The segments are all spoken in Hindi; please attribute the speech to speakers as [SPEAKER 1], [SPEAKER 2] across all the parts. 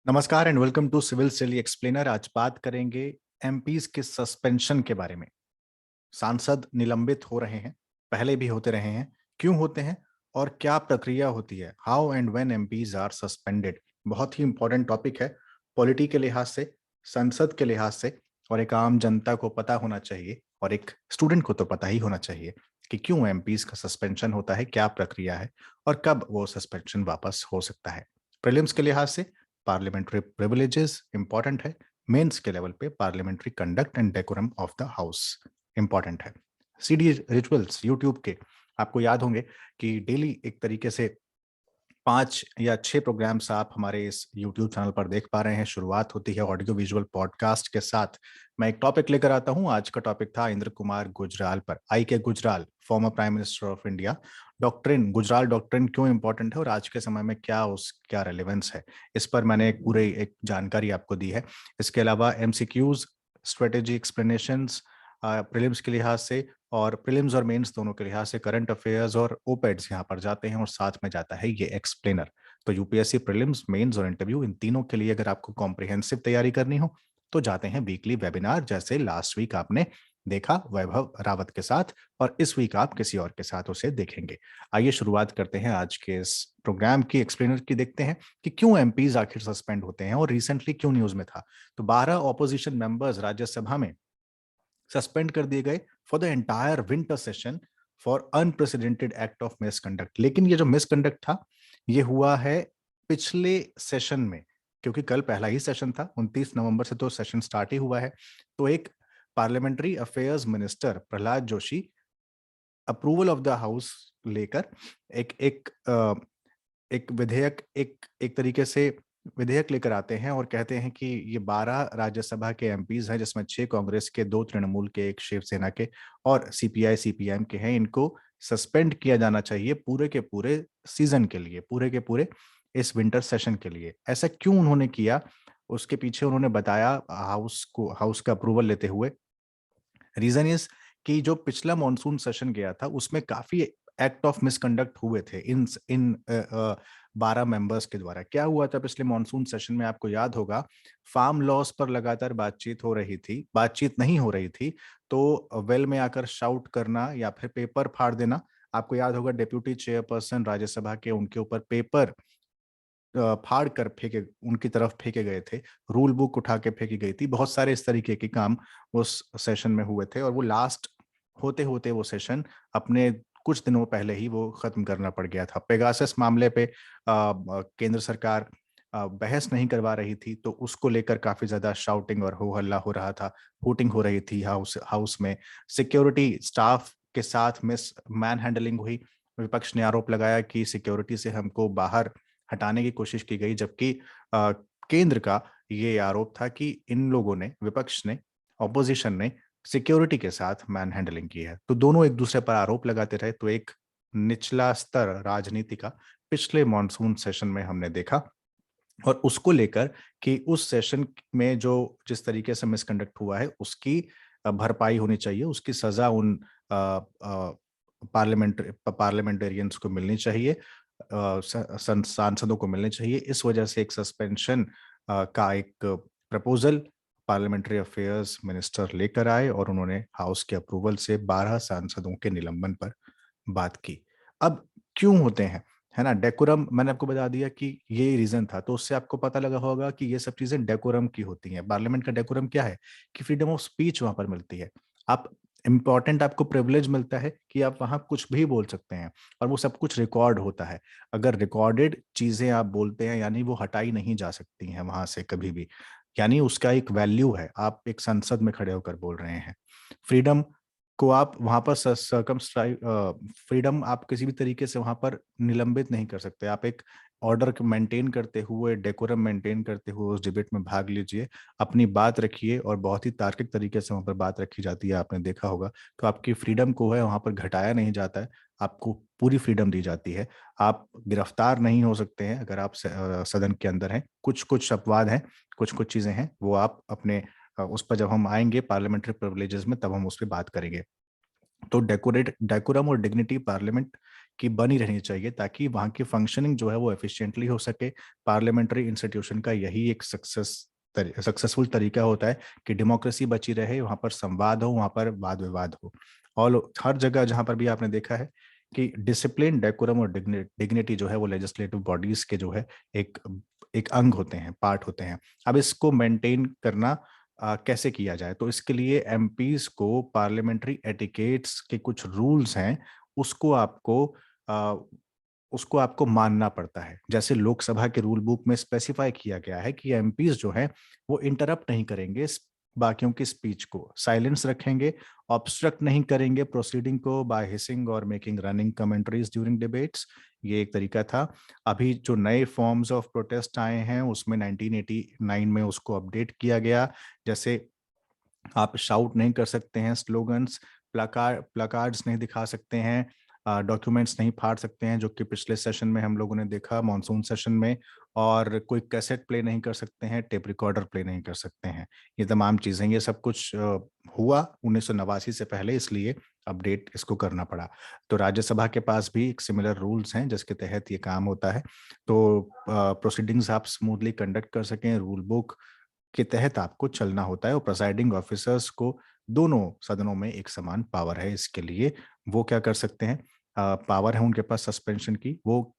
[SPEAKER 1] नमस्कार and welcome to civil silly explainer. आज बात करेंगे एमपीज के सस्पेंशन के बारे में। सांसद निलंबित हो रहे हैं, पहले भी होते रहे हैं, क्यों होते हैं और क्या प्रक्रिया होती है। How and when MPs are suspended बहुत ही इंपॉर्टेंट टॉपिक है, पॉलिटी के लिहाज से, संसद के लिहाज से, और एक आम जनता को पता होना चाहिए और एक स्टूडेंट को तो पता ही होना चाहिए कि क्यों एमपीज का सस्पेंशन होता है, क्या प्रक्रिया है और कब वो सस्पेंशन वापस हो सकता है। प्रीलिम्स के लिहाज से पार्लियामेंट्री प्रिविलेजेस इंपॉर्टेंट है, मेंस के लेवल पे parliamentary conduct and decorum of the house important है। सीडी रिचुअल्स यूट्यूब के आपको याद होंगे कि डेली एक तरीके से 5 या 6 प्रोग्राम्स आप हमारे इस यूट्यूब चैनल पर देख पा रहे हैं। शुरुआत होती है ऑडियो विजुअल पॉडकास्ट के साथ। मैं एक टॉपिक लेकर आता हूं। आज का टॉपिक था इंद्र कुमार गुजराल पर। आई के Gujral, former prime minister of India. Doctrine, Gujral doctrine क्यों इंपॉर्टेंट है और आज के समय में क्या रेलेवेंस है, इस पर मैंने एक जानकारी आपको दी है। इसके अलावा एमसीक्यूज, स्ट्रेटेजी एक्सप्लेनेशंस प्रीलिम्स के लिहाज से और प्रीलिम्स और मेंस दोनों के लिहाज से, करंट अफेयर्स और ओपेड्स यहाँ पर जाते हैं और साथ में जाता है ये एक्सप्लेनर। तो यूपीएससी प्रीलिम्स, मेंस और इंटरव्यू, इन तीनों के लिए अगर आपको कॉम्प्रिहेंसिव तैयारी करनी हो तो जाते हैं वीकली वेबिनार, जैसे लास्ट वीक आपने देखा वैभव रावत के साथ, और इस वीक आप किसी और के साथ उसे देखेंगे। आइए शुरुआत करते हैं आज के इस प्रोग्राम की, एक्सप्लेनर की। देखते हैं कि क्यों एमपीज आखिर सस्पेंड होते हैं और रिसेंटली क्यों न्यूज में था। तो 12 ऑपोजिशन मेंबर्स राज्यसभा में सस्पेंड कर दिए गए for the entire winter session for unprecedented act of misconduct. लेकिन ये जो मिसकंडक्ट था ये हुआ है पिछले सेशन में, क्योंकि कल पहला ही सेशन था, 29 नवंबर से तो सेशन स्टार्ट ही हुआ है। तो एक parliamentary affairs minister Prahlad Joshi approval of the house लेकर एक एक एक विधेयक एक एक तरीके से विधेयक लेकर आते हैं और कहते हैं कि ये 12 राज्यसभा के एमपीज हैं, जिसमें 6 कांग्रेस के, 2 तृणमूल के, एक शिवसेना के और सीपीआई सीपीएम के हैं। इनको सस्पेंड किया जाना चाहिए पूरे के पूरे सीजन के लिए, पूरे के पूरे इस विंटर सेशन के लिए। ऐसा क्यों उन्होंने किया, उसके पीछे उन्होंने बताया हाउस का अप्रूवल लेते हुए। रीजन इज कि जो पिछला मॉनसून सेशन गया था उसमें काफी एक्ट ऑफ मिसकंडक्ट हुए थे इन 12 मेंबर्स के द्वारा। क्या हुआ था पिछले मॉनसून सेशन में, आपको याद होगा, फार्म लॉस पर लगातार बातचीत नहीं हो रही थी, तो वेल में आकर शाउट करना या फिर पेपर फाड़ देना। आपको याद होगा डेप्यूटी चेयरपर्सन राज्यसभा के, उनके ऊपर पेपर फाड़ कर फेंके, उनकी तरफ फेंके गए थे, रूल बुक उठा के फेंकी गई थी। बहुत सारे इस तरीके के काम उस सेशन में हुए थे और वो लास्ट होते होते वो सेशन अपने कुछ दिनों पहले ही वो खत्म करना पड़ गया था। पेगासस मामले पे केंद्र सरकार बहस नहीं करवा रही थी, तो उसको लेकर काफी ज्यादा शाउटिंग और हो हल्ला हो रहा था, हूटिंग हो रही थी हाउस में। सिक्योरिटी स्टाफ के साथ मैन हैंडलिंग हुई। विपक्ष ने आरोप लगाया कि सिक्योरिटी से हमको बाहर हटाने की कोशिश की गई, जबकि केंद्र का ये आरोप था कि इन लोगों ने, विपक्ष ने, ऑपोजिशन ने सिक्योरिटी के साथ मैन हैंडलिंग की है। तो दोनों एक दूसरे पर आरोप लगाते रहे। तो एक निचला स्तर राजनीति का पिछले मॉनसून सेशन में हमने देखा, और उसको लेकर कि उस सेशन में जो जिस तरीके से मिसकंडक्ट हुआ है उसकी भरपाई होनी चाहिए, उसकी सजा उन पार्लियामेंटेरियंस को मिलनी चाहिए, सांसदों को मिलनी चाहिए। इस वजह से एक सस्पेंशन का एक प्रपोजल पार्लियामेंट्री अफेयर्स मिनिस्टर लेकर आए और उन्होंने हाउस के अप्रूवल से 12 सांसदों के निलंबन पर बात की। अब क्यों होते हैं, है ना, डेकोरम मैंने आपको बता दिया कि ये रीजन था, तो उससे आपको पता लगा होगा कि ये सब चीजें डेकोरम की होती हैं। पार्लियामेंट का डेकोरम क्या है कि फ्रीडम ऑफ स्पीच वहां पर मिलती है। आप इंपॉर्टेंट आपको प्रिविलेज मिलता है कि आप वहां कुछ भी बोल सकते हैं और वो सब कुछ रिकॉर्ड होता है। अगर रिकॉर्डेड चीजें आप बोलते हैं यानी वो हटाई नहीं जा सकती हैं वहां से कभी भी, यानी उसका एक वैल्यू है। आप एक संसद में खड़े होकर बोल रहे हैं। फ्रीडम को आप वहां पर फ्रीडम आप किसी भी तरीके से वहां पर निलंबित नहीं कर सकते। आप एक ऑर्डर मेंटेन करते हुए, डेकोरम मेंटेन करते हुए उस डिबेट में भाग लीजिए, अपनी बात रखिए, और बहुत ही तार्किक तरीके से वहां पर बात रखी जाती है, आपने देखा होगा। तो आपकी फ्रीडम को है वहां पर घटाया नहीं जाता है, आपको पूरी फ्रीडम दी जाती है। आप गिरफ्तार नहीं हो सकते हैं अगर आप सदन के अंदर हैं। कुछ कुछ अपवाद हैं, कुछ कुछ चीजें हैं, वो आप अपने उस पर जब हम आएंगे पार्लियामेंट्री प्रिविलेजेस में तब हम उस पर बात करेंगे। तो डेकोरम और डिग्निटी पार्लियामेंट की बनी रहनी चाहिए, ताकि वहाँ की फंक्शनिंग जो है वो एफिशिएंटली हो सके। पार्लियामेंट्री इंस्टीट्यूशन का यही एक सक्सेसफुल तरीका होता है कि डेमोक्रेसी बची रहे, वहाँ पर संवाद हो, वहाँ पर वाद विवाद हो। और हर जगह जहाँ पर भी आपने देखा है कि डिसिप्लिन, डेकोरम और डिग्निटी जो है वो लेजिस्लेटिव बॉडीज के जो है एक एक अंग होते हैं, पार्ट होते हैं। अब इसको मेंटेन करना कैसे किया जाए, तो इसके लिए एमपीज को पार्लियामेंट्री एटिकेट्स के कुछ रूल्स हैं, उसको आपको आ, उसको आपको मानना पड़ता है। जैसे लोकसभा के रूल बुक में स्पेसिफाई किया गया है कि एमपीज जो हैं वो इंटरप्ट नहीं करेंगे बाकियों की स्पीच को, साइलेंस रखेंगे, ऑब्स्ट्रक्ट नहीं करेंगे प्रोसीडिंग को बाय हिसिंग और making running commentaries during debates. ये एक तरीका था। अभी जो नए फॉर्म्स ऑफ प्रोटेस्ट आए हैं उसमें 1989 में उसको अपडेट किया गया। जैसे आप शाउट नहीं कर सकते हैं, स्लोगन्स, प्लाकार्ड्स नहीं दिखा सकते हैं, डॉक्यूमेंट्स नहीं फाड़ सकते हैं, जो कि पिछले सेशन में हम लोगों ने देखा, मॉनसून सेशन में। और कोई कैसेट प्ले नहीं कर सकते हैं, टेप रिकॉर्डर प्ले नहीं कर सकते हैं। ये तमाम चीज़ें, ये सब कुछ हुआ 1989 से पहले, इसलिए अपडेट इसको करना पड़ा। तो राज्यसभा के पास भी एक सिमिलर रूल्स हैं जिसके तहत ये काम होता है। तो प्रोसीडिंग्स आप स्मूथली कंडक्ट कर सकें, रूल बुक के तहत आपको चलना होता है। और प्रेसाइडिंग ऑफिसर्स को दोनों सदनों में एक समान पावर है इसके लिए। वो क्या कर सकते हैं, पावर है उनके पास सस्पेंशन की। वो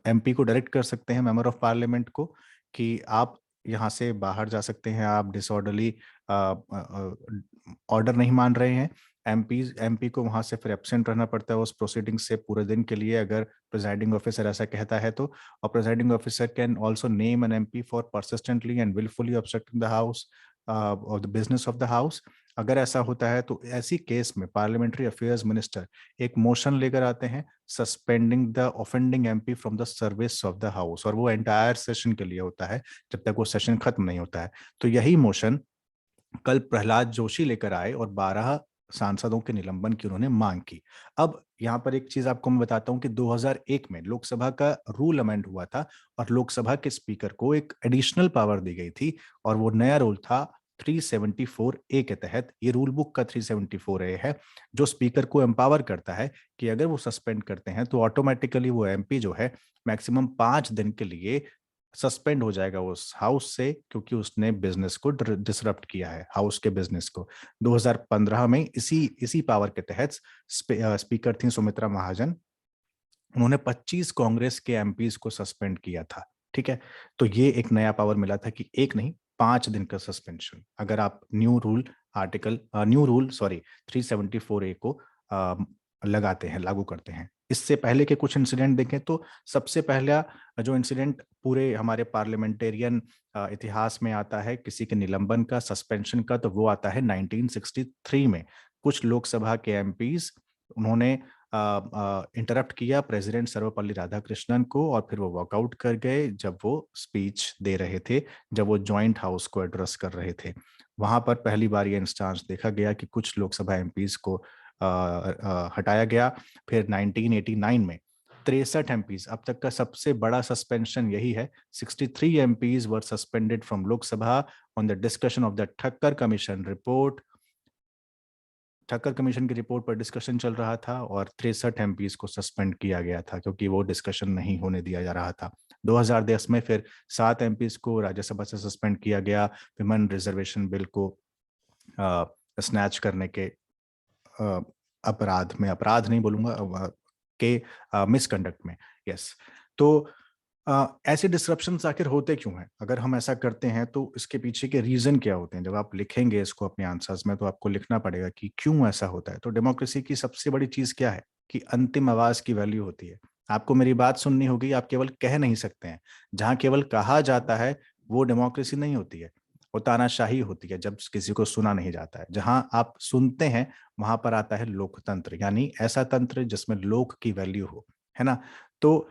[SPEAKER 1] एमपी को डायरेक्ट कर सकते हैं, मेंबर ऑफ पार्लियामेंट को, कि आप यहाँ से बाहर जा सकते हैं, आप डिसऑर्डरली ऑर्डर नहीं मान रहे हैं। एमपी को वहां से फिर एब्सेंट रहना पड़ता है उस प्रोसीडिंग से पूरे दिन के लिए, अगर प्रिजाइडिंग ऑफिसर ऐसा कहता है तो। और presiding officer can also name an MP for persistently and wilfully obstructing the house और the business of the house. अगर ऐसा होता है तो ऐसी केस में पार्लियामेंट्री अफेयर्स मिनिस्टर एक मोशन लेकर आते हैं suspending the offending MP from the service of the house, और वो एंटायर सेशन के लिए होता है, जब तक वो सेशन खत्म नहीं होता है। तो यही मोशन कल प्रहलाद जोशी लेकर आए और 12 सांसदों के निलंबन की उन्होंने मांग की। अब यहाँ पर एक चीज आपको मैं बताता हूँ कि 2001 में लोकसभा का रूल अमेंड हुआ था और लोकसभा के स्पीकर को एक एडिशनल पावर दी गई थी, और वो नया रूल था 374 ए के तहत। ये रूल बुक का 374 ए है, जो स्पीकर को एम्पावर करता है कि अगर वो सस्पेंड करते हैं तो ऑटोमेटिकली वो एमपी जो है मैक्सिमम 5 दिन के लिए सस्पेंड हो जाएगा उस हाउस से, क्योंकि उसने बिजनेस को डिसरप्ट किया है, हाउस के बिजनेस को। 2015 में इसी पावर के तहत स्पीकर थी सुमित्रा महाजन, उन्होंने 25 कांग्रेस के एमपीज को सस्पेंड किया था। ठीक है, तो ये एक नया पावर मिला था कि एक नहीं, 5 दिन का सस्पेंशन, अगर आप न्यू रूल सॉरी 374 ए को लगाते हैं, लागू करते हैं। इससे पहले के कुछ इंसिडेंट देखें तो सबसे पहला जो इंसिडेंट पूरे हमारे पार्लियामेंटेरियन इतिहास में आता है किसी के निलंबन का, सस्पेंशन का, तो वो आता है 1963 में। कुछ लोकसभा के एमपीज, उन्होंने इंटरप्ट किया प्रेसिडेंट सर्वपल्ली राधाकृष्णन को, और फिर वो वॉकआउट कर गए जब वो स्पीच दे रहे थे, जब वो जॉइंट हाउस को एड्रेस कर रहे थे। वहां पर पहली बार ये इंस्टांस देखा गया कि कुछ लोकसभा एमपीज को हटाया गया। फिर 1989 में 63 एमपीज, अब तक का सबसे बड़ा सस्पेंशन यही है। 63 MPs were suspended from Lok Sabha on the discussion of the Thakkar commission report. Thakkar commission की रिपोर्ट पर डिस्कशन चल रहा था और 63 एमपीज को सस्पेंड किया गया था, क्योंकि वो डिस्कशन नहीं होने दिया जा रहा था। 2010 में फिर 7 एमपीज को राज्यसभा से सस्पेंड किया गया विमेन रिजर्वेशन बिल को स्नैच करने के अपराध में, अपराध नहीं बोलूंगा, के मिसकंडक्ट में। यस। तो ऐसे डिसरप्शंस आखिर होते क्यों हैं? अगर हम ऐसा करते हैं तो इसके पीछे के रीजन क्या होते हैं? जब आप लिखेंगे इसको अपने आंसर्स में तो आपको लिखना पड़ेगा कि क्यों ऐसा होता है। तो डेमोक्रेसी की सबसे बड़ी चीज क्या है कि अंतिम आवाज की वैल्यू होती है। आपको मेरी बात सुननी होगी, आप केवल कह नहीं सकते हैं। जहां केवल कहा जाता है वो डेमोक्रेसी नहीं होती है, वो तानाशाही होती है, जब किसी को सुना नहीं जाता है। जहां आप सुनते हैं वहां पर आता है लोकतंत्र, यानी ऐसा तंत्र जिसमें लोक की वैल्यू हो, है ना। तो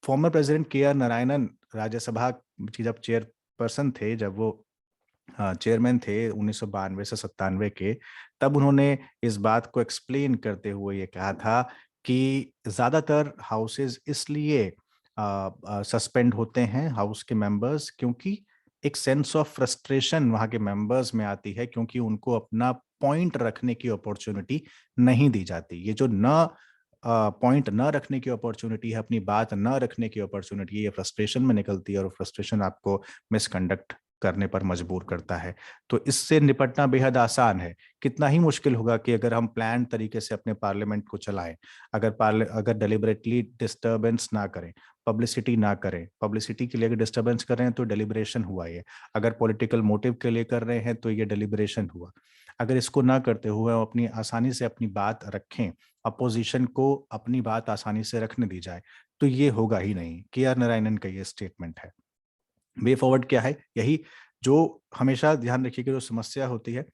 [SPEAKER 1] फॉर्मर प्रेसिडेंट के आर नारायणन राज्यसभा की जब चेयरपर्सन थे, जब वो चेयरमैन थे 1992 से 97 के, तब उन्होंने इस बात को एक्सप्लेन करते हुए ये कहा था कि ज्यादातर हाउसेज इसलिए सस्पेंड होते हैं हाउस के मेंबर्स, क्योंकि एक सेंस ऑफ फ्रस्ट्रेशन वहां के मेंबर्स में आती है, क्योंकि उनको अपना पॉइंट रखने की अपॉर्चुनिटी नहीं दी जाती। ये जो न पॉइंट ना रखने की अपॉर्चुनिटी है, अपनी बात ना रखने की अपॉर्चुनिटी है, ये फ्रस्ट्रेशन में निकलती है और फ्रस्ट्रेशन आपको मिसकंडक्ट करने पर मजबूर करता है। तो इससे निपटना बेहद आसान है। कितना ही मुश्किल होगा कि अगर हम प्लान तरीके से अपने पार्लियामेंट को चलाएं, अगर डेलिबरेटली डिस्टर्बेंस ना करें, पब्लिसिटी ना करें, पब्लिसिटी के लिए अगर डिस्टर्बेंस कर रहे हैं तो डेलिब्रेशन हुआ ये, अगर पॉलिटिकल मोटिव के लिए कर रहे हैं तो ये डेलिब्रेशन हुआ। अगर इसको ना करते हुए हम अपनी आसानी से अपनी बात रखें, अपोजिशन को अपनी बात आसानी से रखने दी जाए, तो ये होगा ही नहीं। के आर नारायणन का ये स्टेटमेंट है। वे फॉरवर्ड क्या है? यही जो हमेशा ध्यान रखिए कि जो समस्या होती है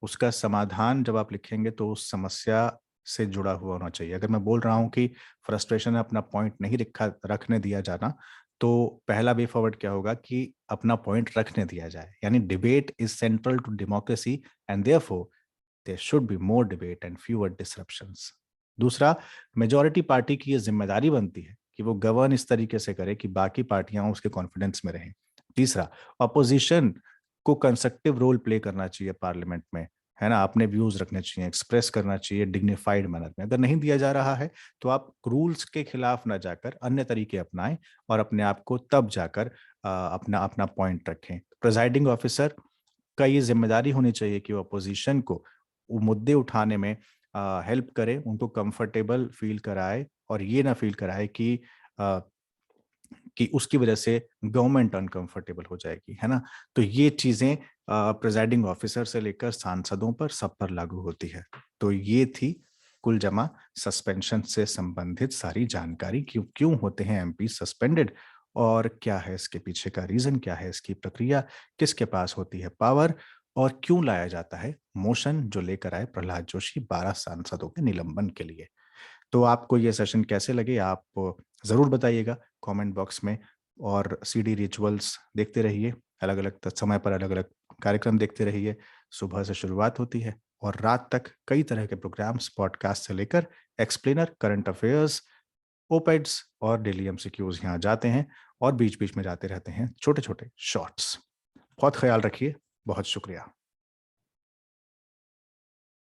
[SPEAKER 1] उसका समाधान जब आप लिखेंगे तो उस समस्या से जुड़ा हुआ होना चाहिए। अगर मैं बोल रहा हूं कि फ्रस्ट्रेशन है, अपना पॉइंट नहीं रखने दिया जाना, तो पहला वे फॉरवर्ड क्या होगा कि अपना पॉइंट रखने दिया जाए, यानी debate is central to democracy and therefore there should be more debate and fewer disruptions. दूसरा, मेजॉरिटी पार्टी की ये जिम्मेदारी बनती है कि वो गवर्न इस तरीके से करे कि बाकी पार्टियां उसके कॉन्फिडेंस में रहें। तीसरा, अपोजिशन को कंस्ट्रक्टिव रोल प्ले करना चाहिए पार्लियामेंट में, है ना, अपने व्यूज रखने चाहिए, एक्सप्रेस करना चाहिए डिग्निफाइड मैनर में। अगर नहीं दिया जा रहा है तो आप रूल्स के खिलाफ ना जाकर अन्य तरीके अपनाएं और अपने आप को तब जाकर अपना अपना पॉइंट रखें। प्रिजाइडिंग ऑफिसर का ये जिम्मेदारी होनी चाहिए कि वो अपोजिशन को वो मुद्दे उठाने में हेल्प करे, उनको कंफर्टेबल फील कराए और ये ना फील कराए कि उसकी वजह से गवर्नमेंट अनकंफर्टेबल हो जाएगी, है ना। तो ये चीजें प्रिजाइडिंग ऑफिसर से लेकर सांसदों पर सब पर लागू होती है। तो ये थी कुल जमा सस्पेंशन से संबंधित सारी जानकारी, क्यों क्यों होते हैं एमपी सस्पेंडेड और क्या है इसके पीछे का रीजन, क्या है इसकी प्रक्रिया, किसके पास होती है पावर और क्यों लाया जाता है मोशन जो लेकर आए प्रहलाद जोशी 12 सांसदों के निलंबन के लिए। तो आपको ये सेशन कैसे लगे आप ज़रूर बताइएगा कमेंट बॉक्स में। और सीडी रिचुअल्स देखते रहिए, अलग अलग समय पर अलग अलग कार्यक्रम देखते रहिए। सुबह से शुरुआत होती है और रात तक कई तरह के प्रोग्राम्स, पॉडकास्ट से लेकर एक्सप्लेनर, करंट अफेयर्स, ओपेड्स और डेली एमसीक्यूज यहाँ जाते हैं और बीच बीच में जाते रहते हैं छोटे छोटे शॉर्ट्स। बहुत ख्याल रखिए, बहुत शुक्रिया।